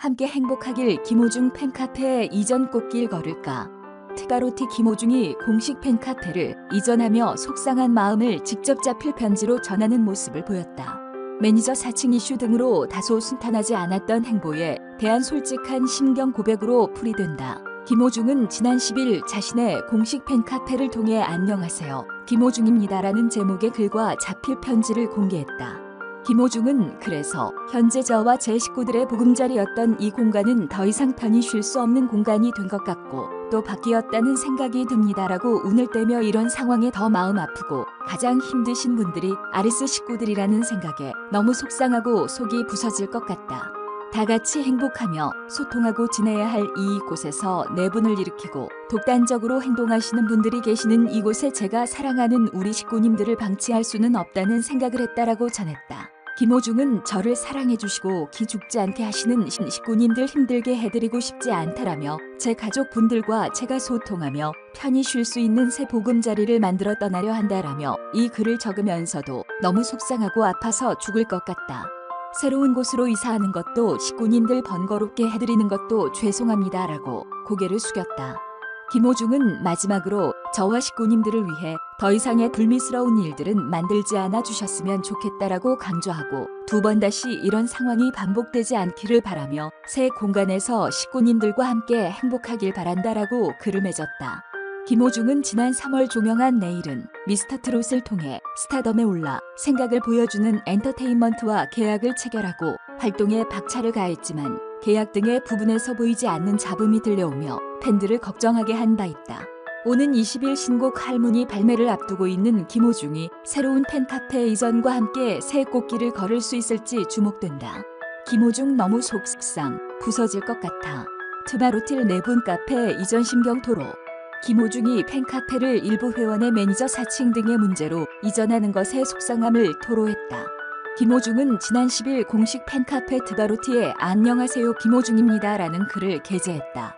함께 행복하길 김호중 팬카페에 이전 꽃길 걸을까? 트가로티 김호중이 공식 팬카페를 이전하며 속상한 마음을 직접 자필 편지로 전하는 모습을 보였다. 매니저 사칭 이슈 등으로 다소 순탄하지 않았던 행보에 대한 솔직한 심경 고백으로 풀이된다. 김호중은 지난 10일 자신의 공식 팬카페를 통해 안녕하세요. 김호중입니다라는 제목의 글과 자필 편지를 공개했다. 김호중은 그래서 현재 저와 제 식구들의 보금자리였던 이 공간은 더 이상 편히 쉴 수 없는 공간이 된 것 같고 또 바뀌었다는 생각이 듭니다라고 운을 떼며 이런 상황에 더 마음 아프고 가장 힘드신 분들이 아리스 식구들이라는 생각에 너무 속상하고 속이 부서질 것 같다. 다 같이 행복하며 소통하고 지내야 할 이곳에서 내분을 일으키고 독단적으로 행동하시는 분들이 계시는 이곳에 제가 사랑하는 우리 식구님들을 방치할 수는 없다는 생각을 했다라고 전했다. 김호중은 저를 사랑해주시고 기죽지 않게 하시는 식구님들 힘들게 해드리고 싶지 않다라며 제 가족분들과 제가 소통하며 편히 쉴 수 있는 새 보금자리를 만들어 떠나려 한다라며 이 글을 적으면서도 너무 속상하고 아파서 죽을 것 같다. 새로운 곳으로 이사하는 것도 식구님들 번거롭게 해드리는 것도 죄송합니다라고 고개를 숙였다. 김호중은 마지막으로 저와 식구님들을 위해 더 이상의 불미스러운 일들은 만들지 않아 주셨으면 좋겠다라고 강조하고 두 번 다시 이런 상황이 반복되지 않기를 바라며 새 공간에서 식구님들과 함께 행복하길 바란다라고 글을 맺었다. 김호중은 지난 3월 종영한 내일은 미스터트롯을 통해 스타덤에 올라 생각을 보여주는 엔터테인먼트와 계약을 체결하고 활동에 박차를 가했지만 계약 등의 부분에서 보이지 않는 잡음이 들려오며 팬들을 걱정하게 한 바 있다. 오는 20일 신곡 할머니 발매를 앞두고 있는 김호중이 새로운 팬카페 이전과 함께 새 꽃길을 걸을 수 있을지 주목된다. 김호중 너무 속상, 부서질 것 같아. 트바로틸 내분 카페 이전 심경 토로. 김호중이 팬카페를 일부 회원의 매니저 사칭 등의 문제로 이전하는 것에 속상함을 토로했다. 김호중은 지난 10일 공식 팬카페 트가로티에 안녕하세요 김호중입니다라는 글을 게재했다.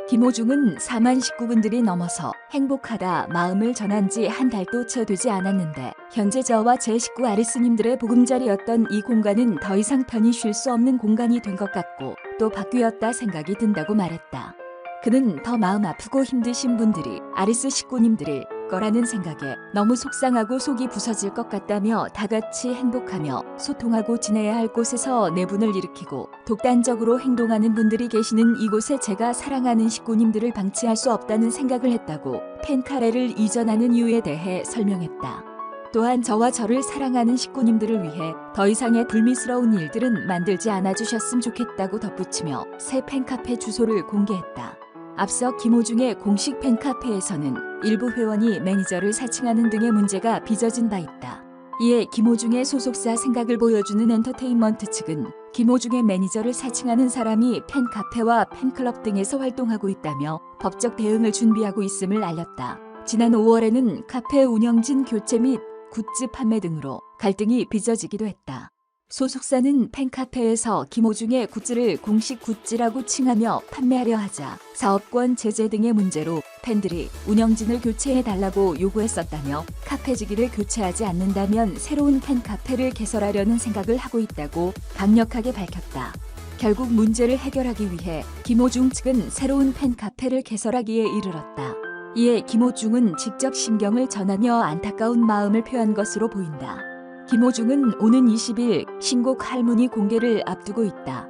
김호중은 4만 식구분들이 넘어서 행복하다 마음을 전한 지 한 달도 채 되지 않았는데 현재 저와 제 식구 아리스님들의 보금자리였던 이 공간은 더 이상 편히 쉴 수 없는 공간이 된 것 같고 또 바뀌었다 생각이 든다고 말했다. 그는 더 마음 아프고 힘드신 분들이 아리스 식구님들일 거라는 생각에 너무 속상하고 속이 부서질 것 같다며 다 같이 행복하며 소통하고 지내야 할 곳에서 내분을 일으키고 독단적으로 행동하는 분들이 계시는 이곳에 제가 사랑하는 식구님들을 방치할 수 없다는 생각을 했다고 팬카레를 이전하는 이유에 대해 설명했다. 또한 저와 저를 사랑하는 식구님들을 위해 더 이상의 불미스러운 일들은 만들지 않아 주셨으면 좋겠다고 덧붙이며 새 팬카페 주소를 공개했다. 앞서 김호중의 공식 팬카페에서는 일부 회원이 매니저를 사칭하는 등의 문제가 빚어진 바 있다. 이에 김호중의 소속사 생각을 보여주는 엔터테인먼트 측은 김호중의 매니저를 사칭하는 사람이 팬카페와 팬클럽 등에서 활동하고 있다며 법적 대응을 준비하고 있음을 알렸다. 지난 5월에는 카페 운영진 교체 및 굿즈 판매 등으로 갈등이 빚어지기도 했다. 소속사는 팬카페에서 김호중의 굿즈를 공식 굿즈라고 칭하며 판매하려 하자 사업권 제재 등의 문제로 팬들이 운영진을 교체해달라고 요구했었다며 카페지기를 교체하지 않는다면 새로운 팬카페를 개설하려는 생각을 하고 있다고 강력하게 밝혔다. 결국 문제를 해결하기 위해 김호중 측은 새로운 팬카페를 개설하기에 이르렀다. 이에 김호중은 직접 심경을 전하며 안타까운 마음을 표한 것으로 보인다. 김호중은 오는 20일 신곡 할머니 공개를 앞두고 있다.